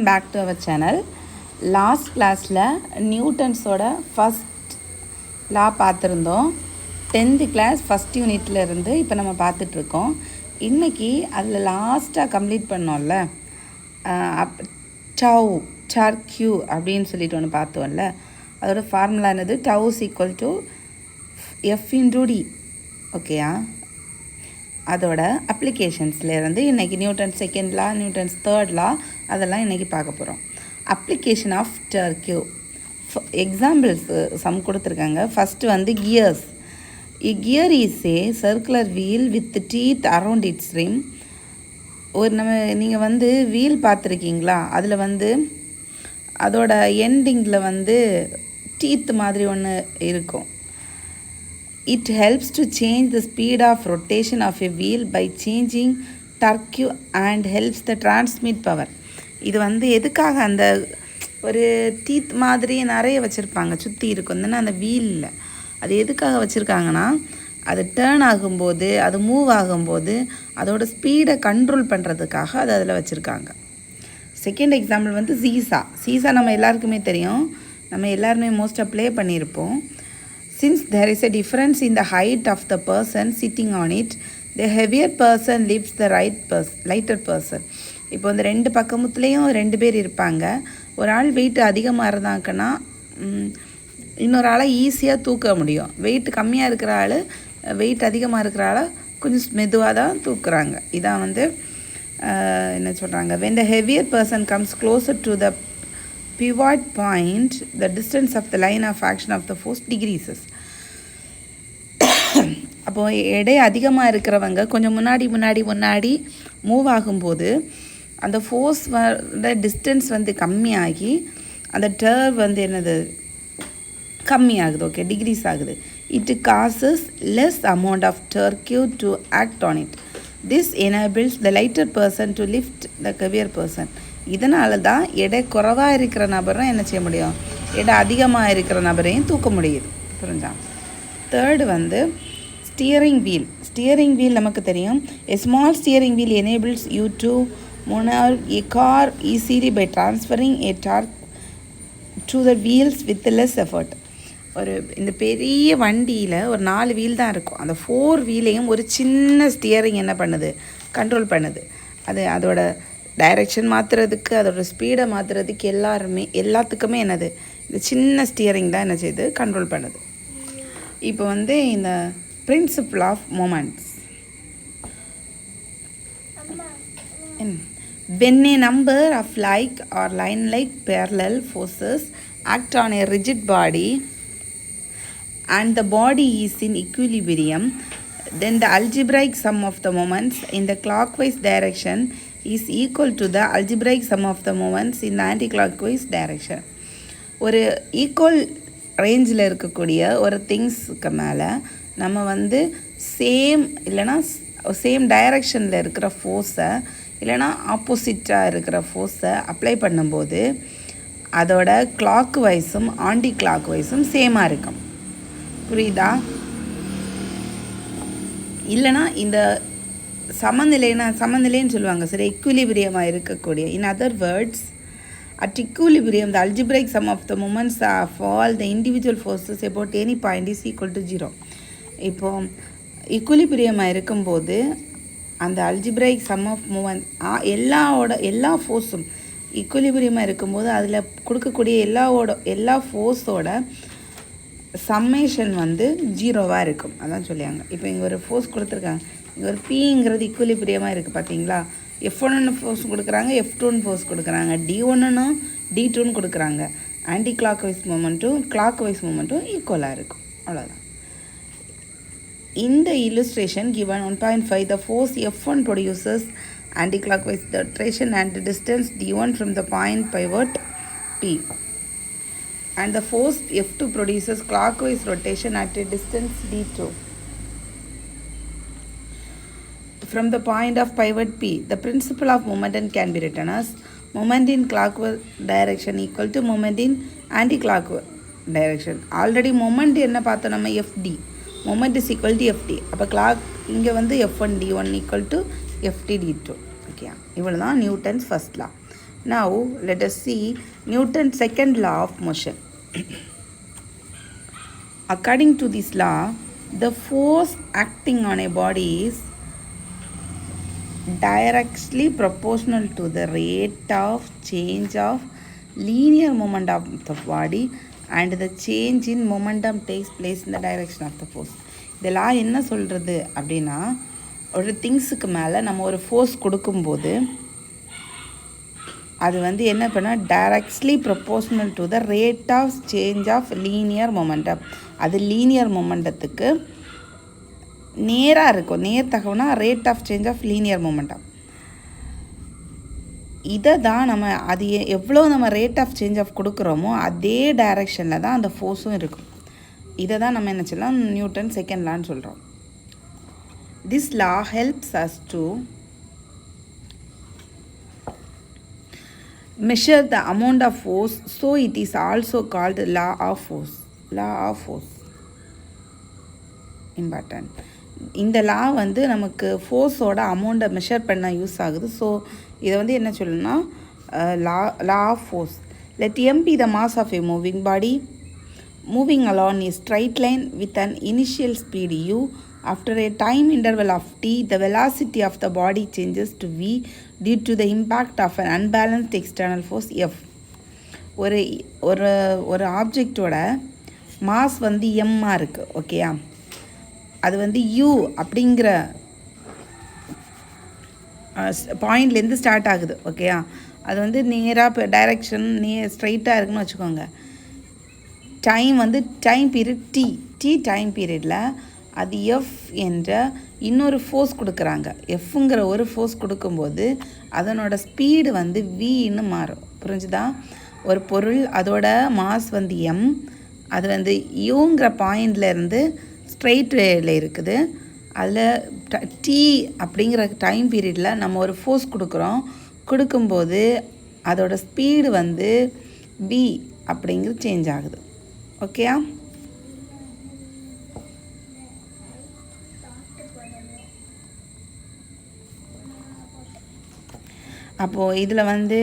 Back to our channel. Last கிளாஸில் நியூட்டன்ஸோட first லா பார்த்துருந்தோம். 10th கிளாஸ் ஃபஸ்ட் யூனிட்டில் இருந்து இப்போ நம்ம பார்த்துட்ருக்கோம். இன்றைக்கி அதில் லாஸ்ட்டாக கம்ப்ளீட் பண்ணோம்ல, டவ் சார் கியூ அப்படின்னு சொல்லிட்டு ஒன்று பார்த்தோம்ல, அதோட ஃபார்முலா என்னது? Tau is equal to F into D. ஓகேயா? அதோட அப்ளிகேஷன்ஸ்லேருந்து இன்றைக்கி Newton's second law, Newton's third law, அதெல்லாம் இன்றைக்கி பார்க்க போகிறோம். Application of torque examples some கொடுத்துருக்காங்க. ஃபஸ்ட்டு வந்து gears. Gear is a circular wheel with teeth around its rim. நீங்கள் வந்து வீல் பார்த்துருக்கீங்களா? அதில் வந்து அதோட எண்டிங்கில் டீத் மாதிரி ஒன்று இருக்கும். It helps to change the speed of rotation of a wheel by changing torque and helps the transmit power. இது எதுக்காக அந்த ஒரு டீத் மாதிரி நிறைய வச்சுருப்பாங்க, சுற்றி இருக்கும் தானே அந்த வீலில். அது எதுக்காக வச்சுருக்காங்கன்னா, அது டேர்ன் ஆகும்போது, அது மூவ் ஆகும்போது அதோட ஸ்பீடை கண்ட்ரோல் பண்ணுறதுக்காக அது அதில் வச்சுருக்காங்க. செகண்ட் எக்ஸாம்பிள் சீசா நம்ம எல்லாருக்குமே தெரியும், நம்ம எல்லாருமே மோஸ்ட்டாக ப்ளே பண்ணியிருப்போம். Since there is a difference in the height of the person sitting on it, the heavier person lifts the lighter person. இப்போ இந்த ரெண்டு பக்கமுத்துலேயும் 2 பேர் இருப்பாங்க. ஒரு ஆள் வெயிட் அதிகமாக இருந்தாங்கன்னா இன்னொரு ஆளை ஈஸியாக தூக்க முடியும். வெயிட் கம்மியாக இருக்கிற ஆள் வெயிட் அதிகமாக இருக்கிற ஆளை கொஞ்சம் மெதுவாக தான் தூக்குறாங்க. இதான் என்ன சொல்கிறாங்க, when the heavier person comes closer to the pivot point, the distance of the line of action of the force decreases. அப்போது எடை அதிகமாக இருக்கிறவங்க கொஞ்சம் முன்னாடி மூவ் ஆகும்போது அந்த ஃபோர்ஸ் டிஸ்டன்ஸ் கம்மியாகி அந்த டர்வ் என்னது கம்மியாகுது. ஓகே, டிக்ரீஸ் ஆகுது. It causes less amount of torque to act on it. This enables the lighter person to lift the heavier person. இதனால தான் எடை குறைவாக இருக்கிற நபரும் என்ன செய்ய முடியும், எடை அதிகமாக இருக்கிற நபரையும் தூக்க முடியுது. புரிஞ்சா? Third steering wheel. Steering wheel நமக்கு தெரியும். A small steering wheel enables you to maneuver a car easily by transferring a torque to the wheels with less effort. இந்த பெரிய வண்டியில் ஒரு 4 வீல் தான் இருக்கும். அந்த 4 வீலையும் ஒரு சின்ன ஸ்டியரிங் என்ன பண்ணுது, கண்ட்ரோல் பண்ணுது. அது அதோட டைரெக்ஷன் மாற்றுறதுக்கு, அதோட ஸ்பீடை மாற்றுறதுக்கு எல்லாத்துக்குமே என்னது, இந்த சின்ன ஸ்டியரிங் தான் என்ன செய்யுது, கண்ட்ரோல் பண்ணுது. இப்போ இந்த principle of moments. When a number of like or line-like parallel forces act on a rigid body and the body is in equilibrium, then the algebraic sum of the moments in the clockwise direction is equal to the algebraic sum of the moments in the anti-clockwise direction. ஒரு equal ரேஞ்சில் இருக்கக்கூடிய ஒரு திங்ஸுக்கு மேலே நம்ம same இல்லைனா same டைரக்ஷனில் இருக்கிற ஃபோர்ஸை இல்லைனா ஆப்போசிட்டாக இருக்கிற ஃபோர்ஸை அப்ளை பண்ணும்போது அதோட கிளாக் வைஸும் ஆன்டி கிளாக் வைஸும் சேமாக இருக்கும். இல்லைனா இந்த சமநிலைன்னு சொல்லுவாங்க, சரி, equilibrium-ஆக இருக்கக்கூடிய. In other words, at equilibrium, the algebraic sum of the moments of all the individual forces about any point is equal to 0. இப்போ equilibrium-ஆக இருக்கும்போது அந்த algebraic sum of moment எல்லா ஃபோர்ஸும் equilibrium-ஆக இருக்கும்போது அதில் கொடுக்கக்கூடிய எல்லா ஃபோர்ஸோட சம்மேஷன் 0வாக இருக்கும். அதான் சொல்லியாங்க. இப்போ இங்கே ஒரு ஃபோர்ஸ் கொடுத்துருக்காங்க, இங்கே ஒரு Pங்கிறது equilibrium-ஆக இருக்குது பார்த்தீங்களா. F1 ஃபோர்ஸ் கொடுக்குறாங்க, F2 ஃபோர்ஸ் கொடுக்குறாங்க, D1 D2 கொடுக்குறாங்க. ஆன்டி கிளாக் வைஸ் மூமெண்ட்டும் கிளாக் வைஸ் மூமெண்ட்டும் ஈக்குவலாக இருக்கும். அவ்வளோதான். இந்த illustration given 1.5, the force F1 produces anti-clockwise rotation and distance D1 from the point pivot P, and the force F2 produces clockwise rotation at a distance D2 from the point of pivot P. The principle of momentum can be written as moment in clockwise direction equal to moment in anti-clockwise direction. Already moment என்ன பார்த்தோம் நம்ம, FD. moment is equal to FD. அப்போ clock இங்கே F1 D1 equal to FD D2. Okay, இவ்வளோ தான் Newton's first law. Now let us see Newton's second law of motion. According to this law, the force acting on a body is directly proportional to the rate of change of linear momentum of the body and the change in momentum takes place in the direction of the force. இதெல்லாம் என்ன சொல்கிறது அப்படின்னா, ஒரு திங்ஸுக்கு மேலே நம்ம ஒரு force கொடுக்கும்போது அது வந்து என்ன பண்ணால் directly proportional to the rate of change of linear momentum. அது லீனியர் மொமெண்டத்துக்கு நேராக இருக்கும். நேர் தகவல்னா rate of change of linear momentum. இதை தான் நம்ம அது எவ்வளோ நம்ம ரேட் ஆஃப் சேஞ்ச் ஆஃப் கொடுக்குறோமோ அதே டைரெக்ஷனில் தான் அந்த ஃபோர்ஸும் இருக்கும். இதை தான் நம்ம என்ன சொல்லலாம், நியூட்டன் செகண்ட் லான்னு சொல்கிறோம். This law helps us to measure the amount of force, so it is also called law of force. Law of force important. இந்த லா வந்து நமக்கு ஃபோர்ஸோட அமௌண்ட்டை மெஷர் பண்ண யூஸ் ஆகுது. ஸோ இதை வந்து என்ன சொல்லணும்னா law of force. Let M be the mass of a moving body moving along a straight line with an initial speed u. After a time interval of t, the velocity of the body changes to v due to the impact of an unbalanced external force f. ஒரு ஒரு ஒரு ஆப்ஜெக்டோட mass வந்து எம்மாக இருக்குது, ஓகேயா. அது வந்து u அப்படிங்கிற பாயிண்ட்லேருந்து ஸ்டார்ட் ஆகுது, ஓகேயா. அது வந்து நேராக இப்போ டைரெக்ஷன் ஸ்ட்ரைட்டாக இருக்குன்னு வச்சுக்கோங்க. டைம் வந்து டைம் பீரியட் டி டைம் பீரியடில் அது எஃப் என்ற இன்னொரு ஃபோர்ஸ் கொடுக்குறாங்க. எஃப்ங்கிற ஒரு ஃபோர்ஸ் கொடுக்கும்போது அதனோட ஸ்பீடு வந்து வின்னு மாறும். புரிஞ்சுதா? ஒரு பொருள் அதோட மாஸ் வந்து எம், அது வந்து யூங்கிற பாயிண்ட்லேருந்து ஸ்ட்ரெயிட் வேல இருக்குது. அதில் டி அப்படிங்கிற டைம் பீரியடில் நம்ம ஒரு ஃபோர்ஸ் கொடுக்கும்போது அதோட ஸ்பீடு வந்து வி அப்படிங்கிறது சேஞ்ச் ஆகுது, ஓகேயா. அப்போது இதில் வந்து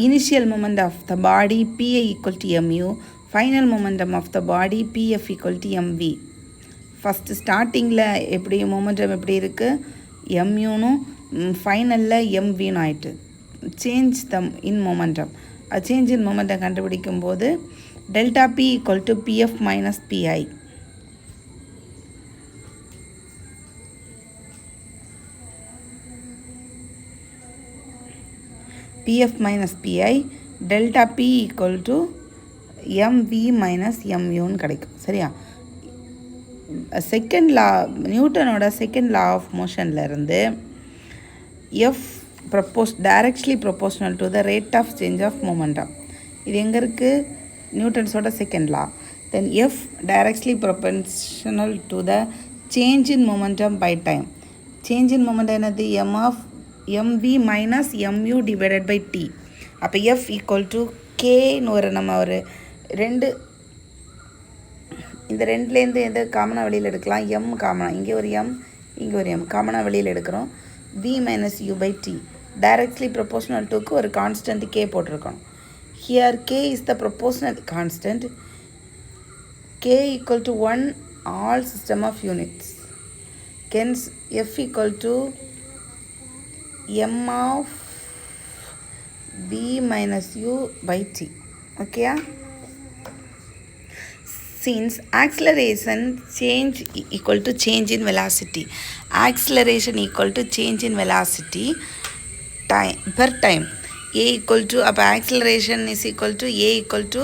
initial moment of the body PI equal to MU, final momentum of the body PF equal to MV. First ஸ்டார்டிங்கில் எப்படி மூமெண்டம் எப்படி இருக்குது எம்யூனும், ஃபைனலில் எம்வின்னு ஆயிட்டு. Change them in momentum, change in momentum கண்டுபிடிக்கும் போது delta P equal to PF minus PI. pf minus pi delta p equal to mv minus muன்னு கிடைக்கும், சரியா. செகண்ட் லா, நியூட்டனோட செகண்ட் லா ஆஃப் மோஷனில் இருந்து F directly proportional to the rate of change of momentum. இது எங்கே இருக்குது? நியூட்டன்ஸோட second law. Then F directly proportional to the change in momentum by time. Change in momentum என்னது? M of mv minus mu divided by T. அப்போ F equal to கேன்னு நம்ம ஒரு ரெண்டு, இந்த ரெண்டுலேருந்து எந்த காமனாக வெளியில் எடுக்கலாம்? எம் காமனாக, இங்கே ஒரு எம் இங்கே ஒரு எம் காமனாக வெளியில் எடுக்கிறோம். v minus U by T directly proportional டுக்கு ஒரு கான்ஸ்டன்ட் கே போட்டிருக்கோம். Here K is the proportional constant. K equal to 1 all system of units. Hence F equal to m of v minus u by t, okay. Since acceleration change equal to change in velocity, acceleration equal to change in velocity time per time, a equal to அப்போ acceleration is equal to a equal to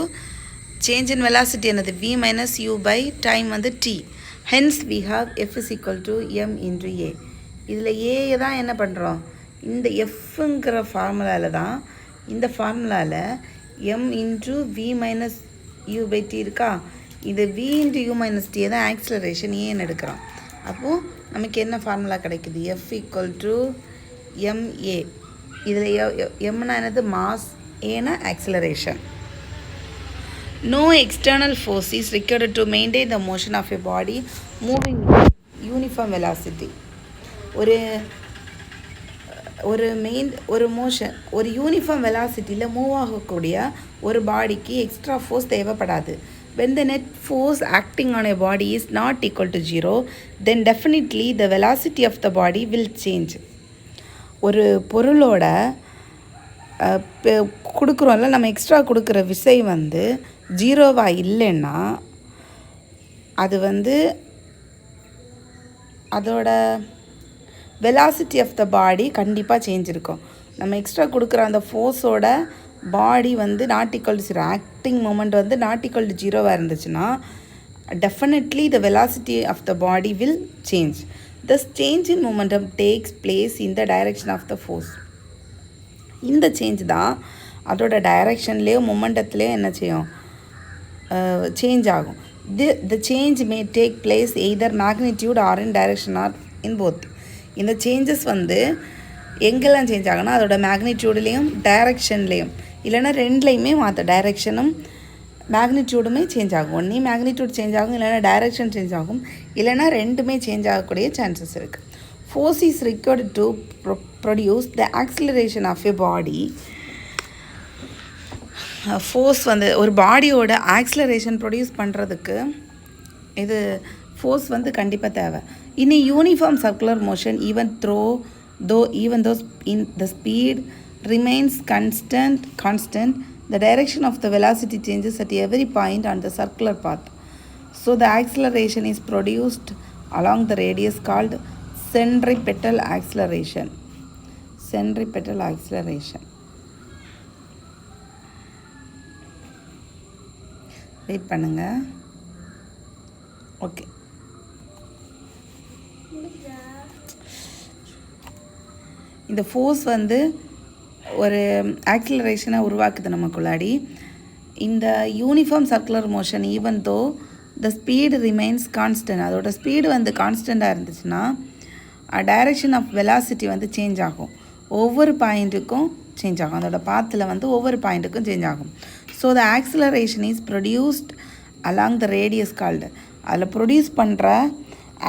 change in velocity என்னது v minus u by time வந்து t. Hence we have f is equal to m into a. இதில் a தான் என்ன பண்ணுறோம்? இந்த எஃப்ங்கிற ஃபார்முலாவில் தான், இந்த ஃபார்முலாவில் M into V minus U by T இருக்கா, இது வி இன்ட்டு யூ மைனஸ் டியை தான் ஆக்சிலரேஷன் ஏன்னு எடுக்கிறோம். அப்போது நமக்கு என்ன ஃபார்முலா கிடைக்குது? F equal to MA. இதில் எம்னா என்னது? மாஸ், ஏன்னா acceleration. No external force is required to maintain the motion of a body moving uniform velocity. ஒரு மோஷன் ஒரு யூனிஃபார்ம் வெலாசிட்டியில் மூவ் ஆகக்கூடிய ஒரு பாடிக்கு எக்ஸ்ட்ரா ஃபோர்ஸ் தேவைப்படாது. when the net force acting on a body is not equal to 0, then definitely the velocity of the body will change. ஒரு பொருளோட கொடுக்குறோம்ல, நம்ம எக்ஸ்ட்ரா கொடுக்குற விசை வந்து ஜீரோவாக இல்லைன்னா அது வந்து அதோட வெலாசிட்டி ஆஃப் த பாடி கண்டிப்பாக சேஞ்ச் இருக்கும். நம்ம எக்ஸ்ட்ரா கொடுக்குற அந்த ஃபோர்ஸோட பாடி வந்து not equal to 0, acting moment வந்து நாட் ஈக்குவல் டு 0வாக இருந்துச்சுன்னா definitely the velocity of the body will change. This change in momentum takes place in the direction of the force. இந்த சேஞ்ச் தான் அதோட டைரக்ஷன்லேயோ மொமெண்டத்துலேயோ என்ன செய்யும், சேஞ்ச் ஆகும். The change may take place either magnitude or in direction or in both. இந்த changes வந்து எங்கெல்லாம் change ஆகுனா அதோட மேக்னிடியூட்லேயும் டைரக்ஷன்லேயும், இல்லைனா ரெண்டுலேயுமே மாற்ற டைரக்ஷனும் மேக்னிடியூடுமே சேஞ்ச் ஆகும். ஒன்றே மேக்னிடியூட் சேஞ்ச் ஆகும், இல்லைனா டைரக்ஷன் சேஞ்ச் ஆகும், இல்லைனா ரெண்டுமே சேஞ்ச் ஆகக்கூடிய சான்சஸ் இருக்குது. Force is required to produce the acceleration of a body. Force வந்து ஒரு பாடியோட ஆக்சிலரேஷன் ப்ரொடியூஸ் பண்ணுறதுக்கு இது ஃபோர்ஸ் வந்து கண்டிப்பாக தேவை. இன் a uniform circular motion, even though in the speed remains constant, the direction of the velocity changes at every point on the circular path. So the acceleration is produced along the radius called centripetal acceleration. Centripetal acceleration. Wait பண்ணுங்க. Okay, இந்த force வந்து ஒரு ஆக்சிலரேஷனை உருவாக்குது நமக்குள்ளாடி. இந்த uniform circular motion even though த speed remains constant, அதோட speed வந்து கான்ஸ்டண்ட்டாக இருந்துச்சுன்னா டைரக்ஷன் ஆஃப் வெலாசிட்டி வந்து சேஞ்ச் ஆகும். ஒவ்வொரு பாயிண்ட்டுக்கும் சேஞ்ச் ஆகும், அதோட பாத்தில் வந்து ஒவ்வொரு பாயிண்ட்டுக்கும் சேஞ்ச் ஆகும். So the acceleration is produced along the radius called. அதில் ப்ரொடியூஸ் பண்ணுற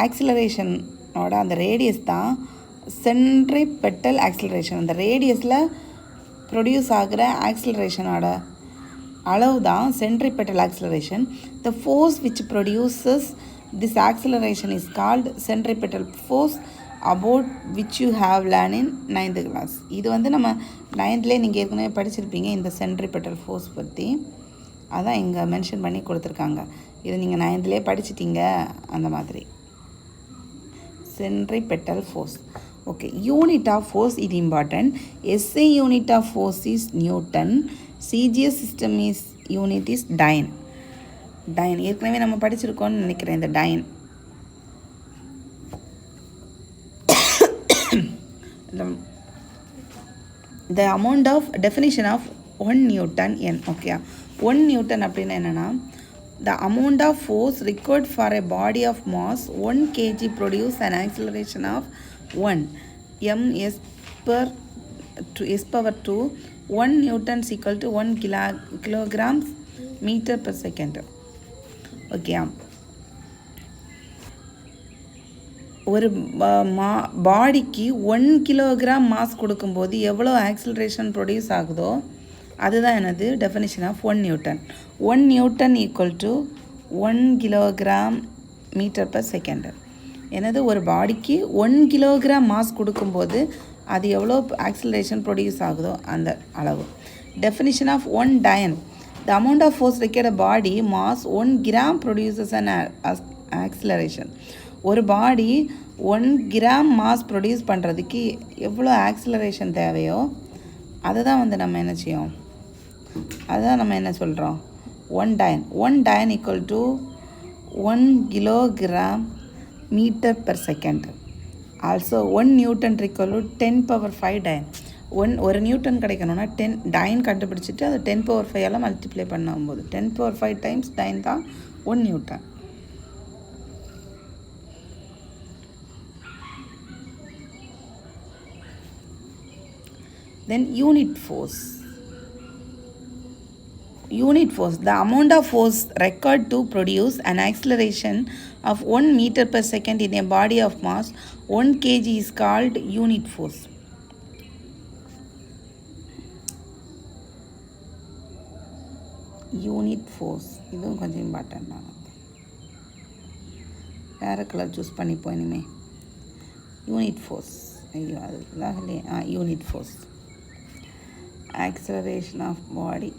ஆக்சிலரேஷனோட அந்த ரேடியஸ் தான் சென்ட்ரிபெட்டல் ஆக்சிலரேஷன். அந்த ரேடியஸில் ப்ரொடியூஸ் ஆகிற ஆக்சிலரேஷனோட அளவு தான் centripetal acceleration. The force which produces this acceleration is called centripetal force about which you have learn in 9th class. இது வந்து நம்ம 9thலேயே நீங்கள் ஏற்கனவே படிச்சிருப்பீங்க இந்த சென்ட்ரிபெட்டல் ஃபோர்ஸ் பற்றி. அதான் இங்கே மென்ஷன் பண்ணி கொடுத்துருக்காங்க. இது நீங்கள் 9thலேயே படிச்சிட்டிங்க அந்த மாதிரி. Centripetal force. Okay, unit of force இது important. SI unit of force is newton. CGS system is unit is dyne. Dyne ஏற்கனவே நம்ம படிச்சிருக்கோம்னு நினைக்கிறேன். இந்த dyne the amount of definition of 1 Newton n. Okay, 1 Newton அப்படின்னா என்னென்னா the amount of force required for a body of mass 1 kg produce an acceleration of 1 m s power 2 1 Newton is equal to 1 kilograms meter per second. Okay, ஒரு பாடிக்கு 1 kilogram mass கொடுக்கும்போது எவ்வளோ acceleration produce ஆகுதோ அதுதான் எனது definition of 1 Newton. 1 Newton equal to 1 kilogram metre per second. எனது ஒரு பாடிக்கு 1 கிலோகிராம் மாஸ் கொடுக்கும்போது அது எவ்வளோ ஆக்சிலரேஷன் ப்ரொடியூஸ் ஆகுதோ அந்த அளவு. Definition of 1 dyne. The amount of force required a body mass 1 gram produces an acceleration. ஒரு பாடி 1 கிராம் மாஸ் ப்ரொடியூஸ் பண்ணுறதுக்கு எவ்வளோ ஆக்சிலரேஷன் தேவையோ அதை தான் வந்து நம்ம என்ன செய்யோம், அதுதான் நம்ம என்ன சொல்கிறோம், 1 dyne. 1 dyne equal to 1 kilogram metre per second. Also 1 Newton equal to 10 power 5 dyne. ஒரு நியூட்டன் கிடைக்கணும்னா 10 டயன் கண்டுபிடிச்சிட்டு அதை 10 power 5 மல்டிப்ளை பண்ணும்போது 10 power 5 டைம்ஸ் டயன் தான் 1 Newton. Then unit force. Unit force, the amount of force required to produce an acceleration of 1 meter per second in a body of mass 1 kg is called unit force. Unit force இதுவும் கொஞ்சம் important தான். வேறு colour choose பண்ணிப்போம் இனிமேல். Unit force, ஐயோ அதுதான் இல்லையா, unit force. Acceleration of body.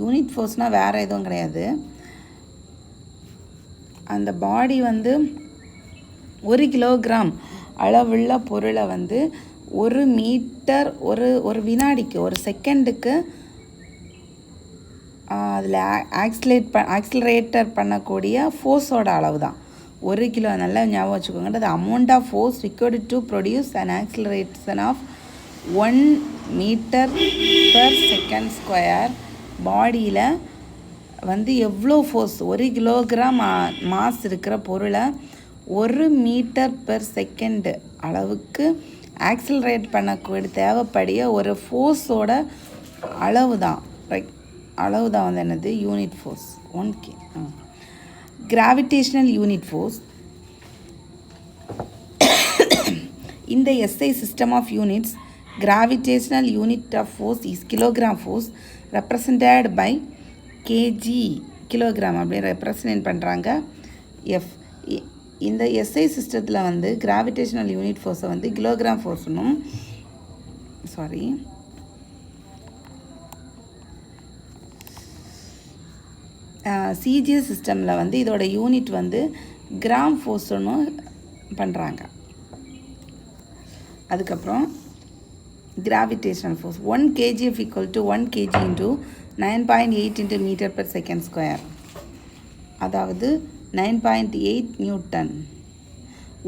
Unit ஃபோர்ஸ்னால் வேறு எதுவும் கிடையாது. அந்த பாடி வந்து 1 கிலோகிராம் அளவுள்ள பொருளை வந்து 1 மீட்டர் ஒரு வினாடிக்கு ஒரு செகண்டுக்கு அதில் ஆக்சிலரேட்டர் பண்ணக்கூடிய ஃபோர்ஸோட அளவு தான் 1 கிலோ. நல்லா ஞாபகம் வச்சுக்கோங்க. அது amount of force required to produce and acceleration of 1 metre per second square. பாடியில் வந்து எவ்வளோ ஃபோர்ஸ் 1 கிலோகிராம் மாஸ் இருக்கிற பொருளை 1 மீட்டர் பெர் செகண்டு அளவுக்கு ஆக்சிலரேட் பண்ணக்கூடிய தேவைப்படிய ஒரு ஃபோர்ஸோட அளவு தான் வந்து என்னது, unit force. 1K. Gravitational unit force. In the SI system of units, gravitational unit of force is kilogram force represented by kg, kilogram அப்படி ரெப்ரசன்ட் பண்ணுறாங்க. எஃப் இந்த எஸ்ஐ சிஸ்டத்தில் வந்து கிராவிடேஷனல் யூனிட் ஃபோர்ஸை வந்து கிலோகிராம் ஃபோர்ஸ்னும், சிஜிஎஸ் சிஸ்டமில் வந்து இதோட யூனிட் வந்து கிராம் ஃபோர்ஸ்னு பண்ணுறாங்க. அதுக்கப்புறம் gravitational force 1 kgf equal to 1 kg into 9.8 into meter per second square, அதாவது 9.8 newton.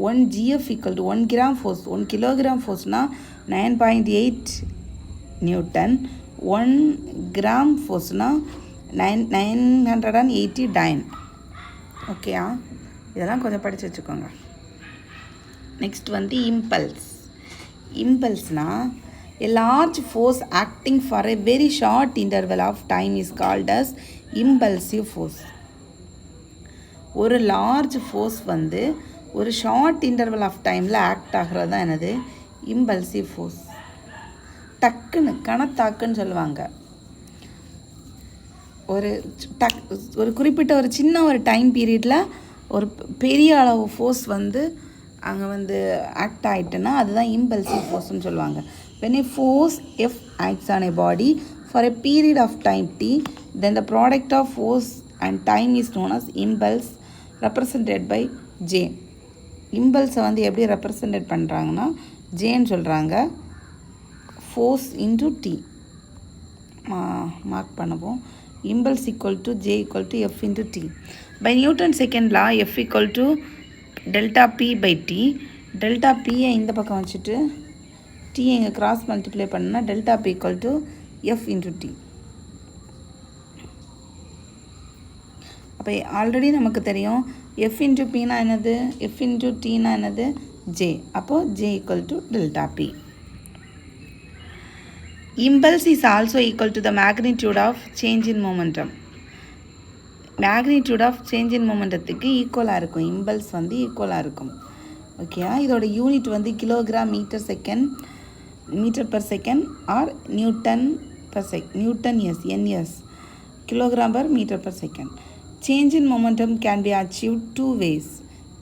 1 gf equal to 1 gram force, 1 kilogram ஃபோர்ஸ்னால் 9.8 நியூட்டன். 1 கிராம் ஃபோர்ஸ்னால் 980 டைன். ஓகேயா, இதெல்லாம் கொஞ்சம் படித்து வச்சுக்கோங்க. நெக்ஸ்ட் வந்து இம்பல்ஸ். இம்பல்ஸ்னால் a large force acting for a very short interval of time is called as impulsive force. ஒரு லார்ஜ் ஃபோர்ஸ் வந்து ஒரு ஷார்ட் இன்டர்வல் ஆஃப் டைமில் ஆக்ட் ஆகிறது தான் என்னது, இம்பல்சிவ் ஃபோர்ஸ். டக்குன்னு கணத்தாக்குன்னு சொல்லுவாங்க. ஒரு குறிப்பிட்ட ஒரு சின்ன ஒரு டைம் பீரியடில் ஒரு பெரிய அளவு ஃபோர்ஸ் வந்து அங்கே வந்து ஆக்ட் ஆகிட்டுன்னா அதுதான் இம்பல்சிவ் ஃபோர்ஸ்னு சொல்லுவாங்க. When a force F acts on a body for a period of time t, then the product of force and time is known as impulse, represented by J. இம்பல்ஸை வந்து எப்படி represented பண்ணுறாங்கன்னா ஜேன்னு சொல்கிறாங்க. Force into D mark பண்ணுவோம். impulse equal to J equal to F into T. By Newton's second law, F equal to delta P by T. delta P இந்த பக்கம் வச்சுட்டு T இங்கே cross multiply பண்ணால் delta P equal to F into T. அப்போ already நமக்கு தெரியும் F into Pனா என்னது, F into Tனா என்னது, J. அப்போது J equal to delta P. Impulse is also equal to the magnitude of change in momentum. magnitude of change in momentumத்துக்கு ஈக்குவலாக இருக்கும். Impulse வந்து ஈக்குவலாக இருக்கும். ஓகேயா, இதோட யூனிட் வந்து kilogram metre per second or newton per second. Newton S, NS, kilogram per meter per second. Change in momentum can be achieve 2 ways.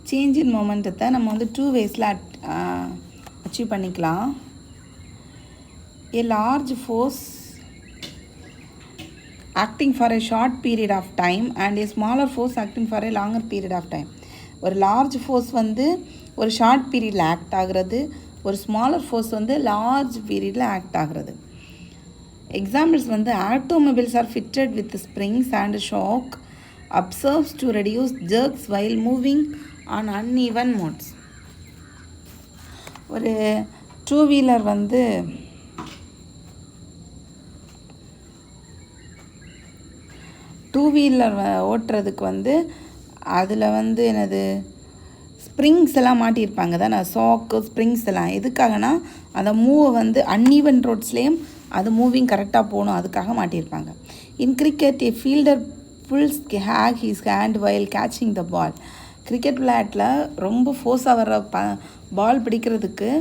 Change in மொமெண்டத்தை நம்ம வந்து 2 waysல அச்சீவ் பண்ணிக்கலாம். A large force acting for a short period of time and a smaller force acting for a longer period of time. ஒரு large force வந்து ஒரு short பீரியடில் act ஆகிறது, ஒரு ஸ்மாலர் ஃபோர்ஸ் வந்து லார்ஜ் பீரியடில் ஆக்ட் ஆகிறது. எக்ஸாம்பிள்ஸ் வந்து automobiles are fitted with springs and shock absorbers to reduce jerks while moving on uneven roads. ஒரு 2 வீலர் வந்து ஓட்டுறதுக்கு வந்து அதில் வந்து என்னது ஸ்ப்ரிங்ஸ் எல்லாம் மாட்டியிருப்பாங்க தானே, சாக்கு ஸ்ப்ரிங்ஸ் எல்லாம். எதுக்காகனா அந்த மூவை வந்து அன்ஈவன் ரோட்ஸ்லேயும் அது மூவிங் கரெக்டாக போகணும், அதுக்காக மாட்டியிருப்பாங்க. In cricket a fielder pulls back his hand while catching the ball. Cricket விளையாட்டில் ரொம்ப ஃபோர்ஸாக வர்ற பால் பிடிக்கிறதுக்கு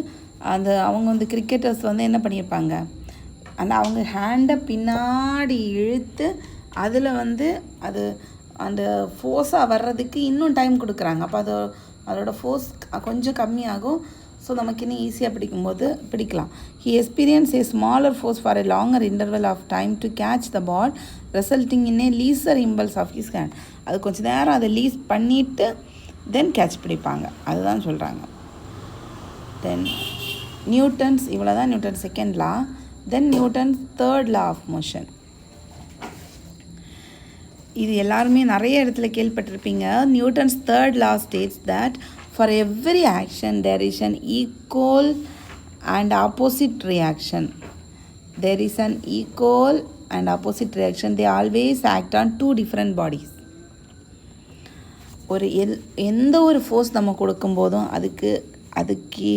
அவங்க வந்து கிரிக்கெட்டர்ஸ் வந்து என்ன பண்ணியிருப்பாங்க, ஆனால் அவங்க ஹேண்டை பின்னாடி இழுத்து அதில் வந்து அது அந்த ஃபோர்ஸாக வர்றதுக்கு இன்னும் டைம் கொடுக்குறாங்க. அப்போ அதோட ஃபோர்ஸ் கொஞ்சம் கம்மியாகும். ஸோ நமக்கு இன்னும் ஈஸியாக பிடிக்கும்போது பிடிக்கலாம். He experience a smaller force for a longer interval of time to catch the ball resulting in a lesser impulse of his hand. அது கொஞ்சம் நேரம் அதை லீஸ் பண்ணிவிட்டு தென் கேட்ச் பிடிப்பாங்க. அதுதான் சொல்கிறாங்க. தென் நியூட்டன்ஸ், இவ்வளோ தான் Newton second law. Then Newton's third law of motion. இது எல்லாருமே நிறைய இடத்துல கேள்விப்பட்டிருப்பீங்க. Newton's third law states that for every action there is an equal and opposite reaction. There is an equal and opposite reaction. They always act on two different bodies. ஒரு எந்த ஒரு force நம்ம கொடுக்கும்போதும் அதுக்கு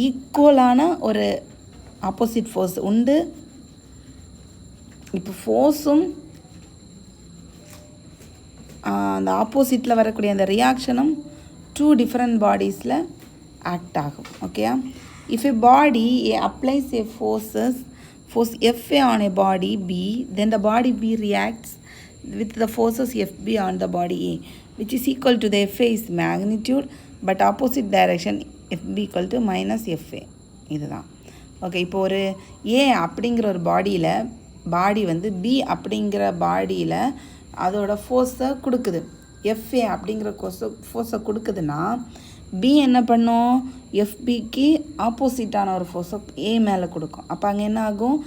ஈக்குவலான ஒரு ஆப்போசிட் ஃபோர்ஸ் உண்டு. இப்போ ஃபோர்ஸும் அந்த ஆப்போசிட்டில் வரக்கூடிய அந்த ரியாக்ஷனும் டூ டிஃப்ரெண்ட் பாடிஸில் ஆக்ட் ஆகும். ஓகேயா? If a body applies a force FA on a body B, then the body B reacts with the forces FB on the body A, which is equal to the FA is magnitude but opposite direction FB equal to minus FA. இதுதான். Okay, இப்போ ஒரு A அப்படிங்கிற ஒரு பாடி வந்து B அப்படிங்கிற பாடியில் அதோட ஃபோர்ஸை கொடுக்குது. FA அப்படிங்கிற ஃபோர்ஸை கொடுக்குதுன்னா B என்ன பண்ணும்? FBக்கு ஆப்போசிட்டான ஒரு ஃபோர்ஸை A மேலே கொடுக்கும். அப்போ அங்கே என்ன ஆகும்?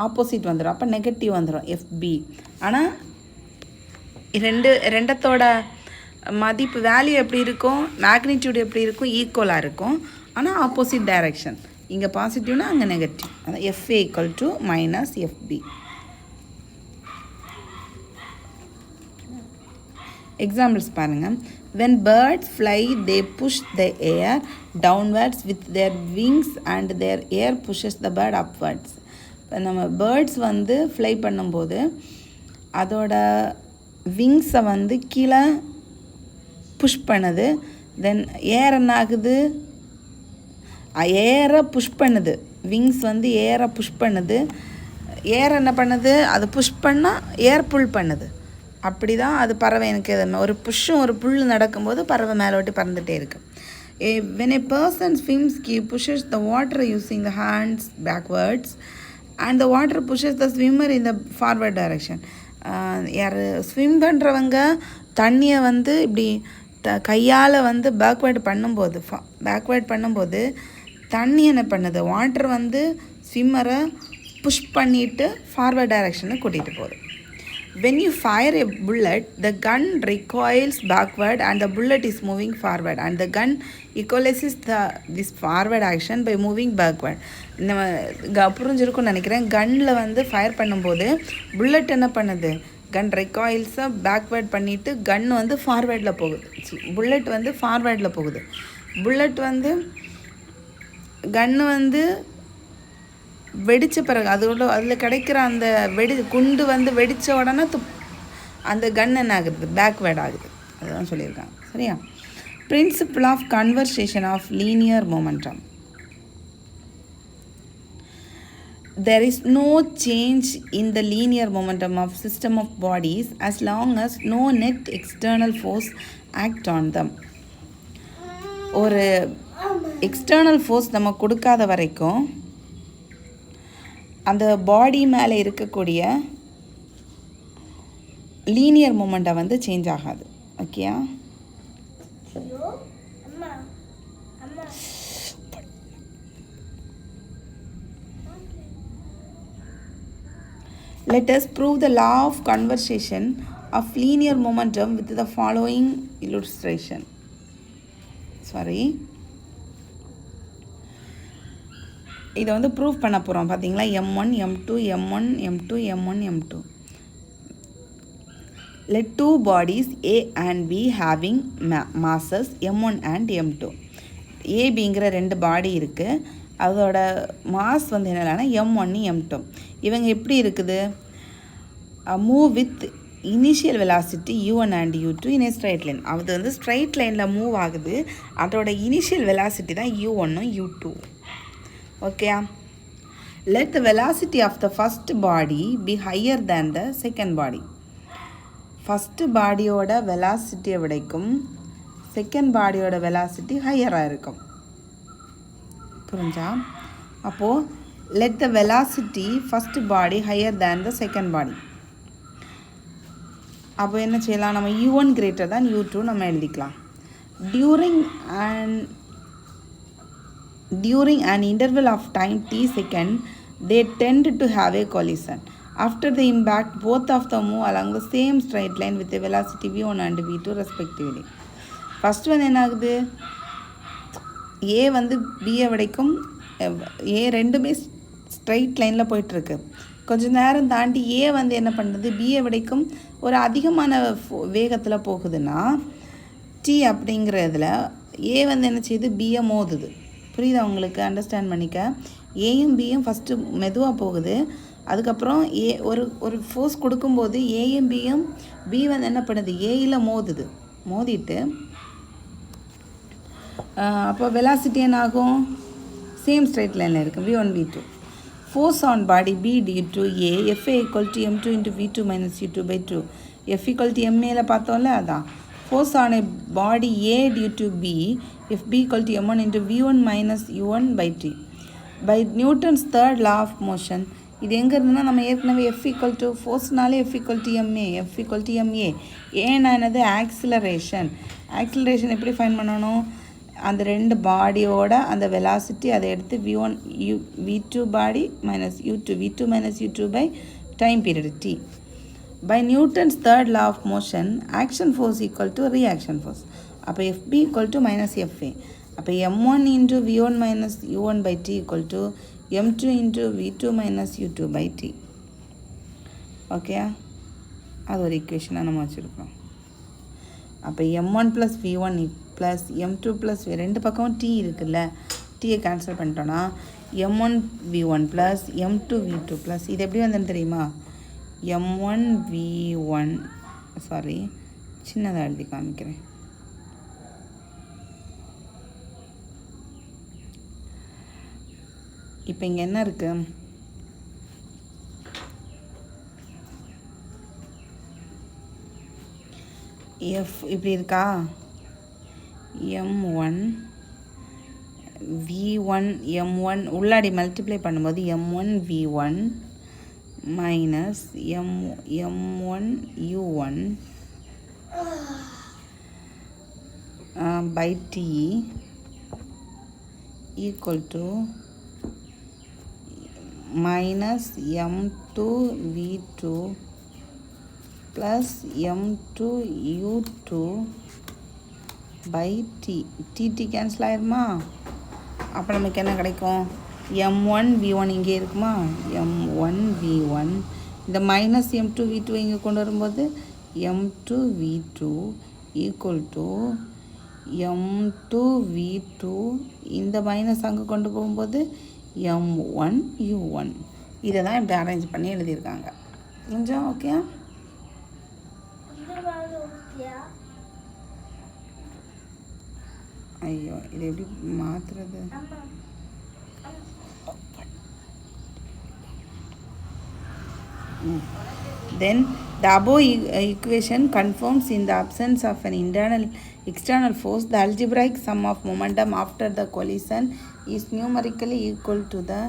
ஆப்போசிட் வந்துடும். அப்போ நெகட்டிவ் வந்துடும் FB. ஆனால் ரெண்டத்தோட மதிப்பு வேல்யூ எப்படி இருக்கும்? மேக்னிடியூட் எப்படி இருக்கும்? ஈக்குவலாக இருக்கும். ஆனால் ஆப்போசிட் டைரக்ஷன். இங்கே பாசிட்டிவ்னா அங்கே நெகட்டிவ். அதான் FA equal to minus FB. Examples பாருங்கள். when birds fly they push the air downwards with their wings and their air pushes the bird upwards. இப்போ நம்ம பேர்ட்ஸ் வந்து ஃப்ளை பண்ணும்போது அதோட விங்ஸை வந்து கீழே புஷ் பண்ணுது. தென் ஏர் என்ன ஆகுது? ஏரை புஷ் பண்ணுது. விங்ஸ் வந்து ஏரை புஷ் பண்ணுது. ஏர் என்ன பண்ணுது? அது புஷ் பண்ணால் ஏர் புல் பண்ணுது. அப்படி தான் அது பறவை. எனக்கு ஒரு புஷ்ஷும் ஒரு புல் நடக்கும்போது பறவை மேலோட்டி பறந்துகிட்டே இருக்கு. when a person swims he pushes the water using the hands backwards and the water pushes the swimmer in the forward direction. யார் ஸ்விம் பண்ணுறவங்க தண்ணியை வந்து இப்படி கையால் வந்து பேக்வேர்டு பண்ணும்போது தண்ணி என்ன பண்ணுது? வாட்டர் வந்து ஸ்விம்மரை புஷ் பண்ணிவிட்டு ஃபார்வர்ட் டைரெக்ஷனை கூட்டிகிட்டு போகுது. When you fire a bullet, the gun recoils backward and the bullet is moving forward and the gun equalizes this forward action by moving backward. நம்ம புரிஞ்சிருக்கும்னு நினைக்கிறேன். கன்னில் வந்து ஃபயர் பண்ணும்போது புல்லட் என்ன பண்ணுது? கன் ரெக்காயில்ஸை பேக்வேர்ட் பண்ணிவிட்டு கன் வந்து ஃபார்வேர்டில் போகுது. புல்லட் வந்து ஃபார்வேர்டில் போகுது. புல்லட் வந்து கன்று வந்து வெடித்த பிறகு அதில் கிடைக்கிற அந்த குண்டு வந்து வெடித்த உடனே அந்த கன் என்ன ஆகுது? பேக்வேர்ட் ஆகுது. அதுதான் சொல்லியிருக்காங்க. சரியா? Principle of conservation of linear momentum. There is no change in the linear momentum of system of bodies as long as no net external force act on them. ஒரு எக்ஸ்டர்னல் ஃபோர்ஸ் நம்ம கொடுக்காத வரைக்கும் அந்த பாடி மேலே இருக்கக்கூடிய லீனியர் மொமெண்டம் வந்து change ஆகாது. ஓகேயா? Let us prove the law of conservation of linear momentum with the following illustration. இதை வந்து ப்ரூவ் பண்ண போகிறோம். பார்த்தீங்களா? m1 m2 m1 m2 m1 m2. Let two bodies A and B having masses m1 and m2. ஏபிங்கிற ரெண்டு பாடி இருக்குது. அதோட mass வந்து என்னென்னா m1 m2. இவங்க எப்படி இருக்குது? Move with initial velocity u1 and u2 in A straight line. அது வந்து ஸ்ட்ரைட் லைனில் மூவ் ஆகுது. அதோட இனிஷியல் வெலாசிட்டி தான் u1 u2. ஓகேயா? let the velocity of the first body be higher than the second body. First பாடியோட வெலாசிட்டியை விடைக்கும் second பாடியோட velocity ஹையராக இருக்கும். புரிஞ்சா? அப்போது let the velocity first body higher than the second body. அப்போ என்ன செய்யலாம்? நம்ம u1 greater than u2 நம்ம எழுதிக்கலாம். During an interval of time t second, they tend to have a collision. After the impact, both of them move along the same straight line with the velocity v1 and v2 respectively. First one என்ன ஆகுது? A வந்து Bயை விடைக்கும் A ரெண்டுமே straight லைனில் போயிட்டுருக்கு. கொஞ்சம் நேரம் தாண்டி A வந்து என்ன பண்ணுறது? Bயை விடைக்கும் ஒரு அதிகமான வேகத்தில் போகுதுன்னா T அப்படிங்கிறதுல A வந்து என்ன செய்யுது? Bயை மோதுது. புரியுதா உங்களுக்கு? அண்டர்ஸ்டாண்ட் பண்ணிக்க. ஏயும் பியும் ஃபஸ்ட்டு மெதுவாக போகுது. அதுக்கப்புறம் ஒரு ஃபோர்ஸ் கொடுக்கும்போது ஏயும் பியும் பி வந்து என்ன பண்ணுது? ஏயில் மோதுது. மோதிட்டு அப்போ வெலாசிட்டி என்ன ஆகும்? சேம் ஸ்ட்ரைட் லைனில் இருக்குது. v1 v2. Force on body b due to a fa equal to m2 into v2 minus u2/2. f equal to ma பார்த்தோம்ல, அதான் force on a body a due to b if b equal to m1 into v1 minus u1/t. by Newton's third law of motion. இது எங்கே இருந்துன்னா நம்ம ஏற்கனவே f equal to ஃபோர்ஸ்னாலே f equal to ma, f equal to ma. ஏன்னா என்னது? Acceleration. Acceleration எப்படி fine பண்ணணும்? அந்த ரெண்டு பாடியோட அந்த வெலாசிட்டி அதை எடுத்து v2 body minus v2 minus u2 by time period t. by Newton's third law of motion, action force equal to reaction force. அப்போ fb equal to minus fa. அப்போ m1 into v1 minus u1/t equal to m2 into v2 minus u2/t. Okay, அது ஒரு ஈக்குவேஷனாக நம்ம வச்சுருக்கோம். அப்போ m1 plus v1 plus m2 plus ரெண்டு பக்கம் t இருக்குல்ல, டீயை கேன்சல் பண்ணிட்டோன்னா m1 v1 plus m2 v2 plus இது எப்படி வந்ததுன்னு தெரியுமா? m1 v1 சாரி சின்னதாக எழுதி காமிக்கிறேன். இப்போ இங்கே என்ன இருக்குது? எஃப் இப்படி இருக்கா? m1 v1 m1 உள்ளாடி மல்டிப்ளை பண்ணும்போது m1 v1 minus m1 u1 by t equal to minus m2 v2 plus m2 u2 by t. t cancel ஆயிருமா? அப்போ நமக்கு என்ன கிடைக்கும்? m1 v1 இங்கே இருக்குமா? m1 v1 இந்த மைனஸ் m2 v2 இங்கே கொண்டு வரும்போது m2 v2 equal to m2 v2 இந்த மைனஸ் அங்கே கொண்டு போகும்போது m1 u1. இதை தான் இப்படி அரேஞ்ச் பண்ணி எழுதியிருக்காங்க. கொஞ்சம் ஓகே? ஐயோ, இது எப்படி மாற்றுறது? Then the above equation confirms in the absence of an external force, the algebraic sum of momentum after the collision is numerically equal to the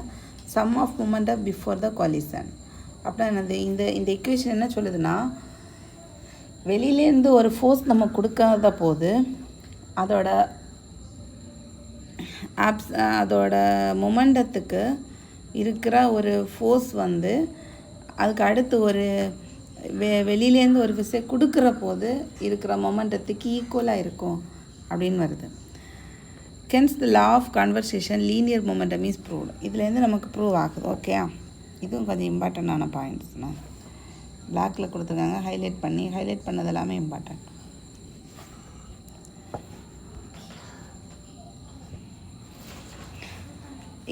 sum of momentum before the collision. அப்படின்னா என்னது? இந்த equation என்ன சொல்லுதுன்னா, வெளியிலேருந்து ஒரு force நம்ம கொடுக்காத போது அதோட மொமெண்டத்துக்கு இருக்கிற ஒரு ஃபோர்ஸ் வந்து அதுக்கு அடுத்து ஒரு வெளியிலேருந்து ஒரு விசை கொடுக்குற போது இருக்கிற மொமெண்டத்துக்கு ஈக்குவலாக இருக்கும் அப்படின்னு வருது. Hence the law of conservation linear momentum is proved. இதுலேருந்து நமக்கு ப்ரூவ் ஆகுது. ஓகே, இதுவும் கொஞ்சம் இம்பார்ட்டண்டான பாயிண்ட்ஸ்ண்ணா. பிளாக்கில் கொடுத்துருக்காங்க, ஹைலைட் பண்ணது எல்லாமே இம்பார்ட்டன்ட்.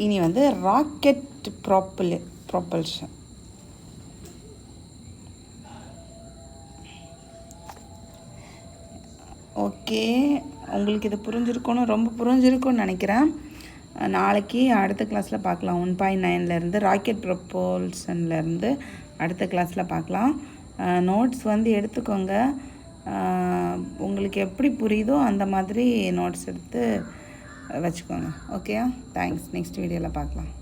இனி வந்து ராக்கெட் ப்ரொப்பல்ஷன். ஓகே, உங்களுக்கு இது புரிஞ்சிருக்கணும், ரொம்ப புரிஞ்சிருக்கும்னு நினைக்கிறேன். நாளைக்கு அடுத்த கிளாஸில் பார்க்கலாம். 1.9லேருந்து ராக்கெட் ப்ரொப்போல்ஷன்லேருந்து அடுத்த கிளாஸில் பார்க்கலாம். நோட்ஸ் வந்து எடுத்துக்கோங்க. உங்களுக்கு எப்படி புரியுதோ அந்த மாதிரி நோட்ஸ் எடுத்து வச்சுக்கோங்க. ஓகேயா? தேங்க்ஸ். நெக்ஸ்ட் வீடியோவில் பார்க்கலாம்.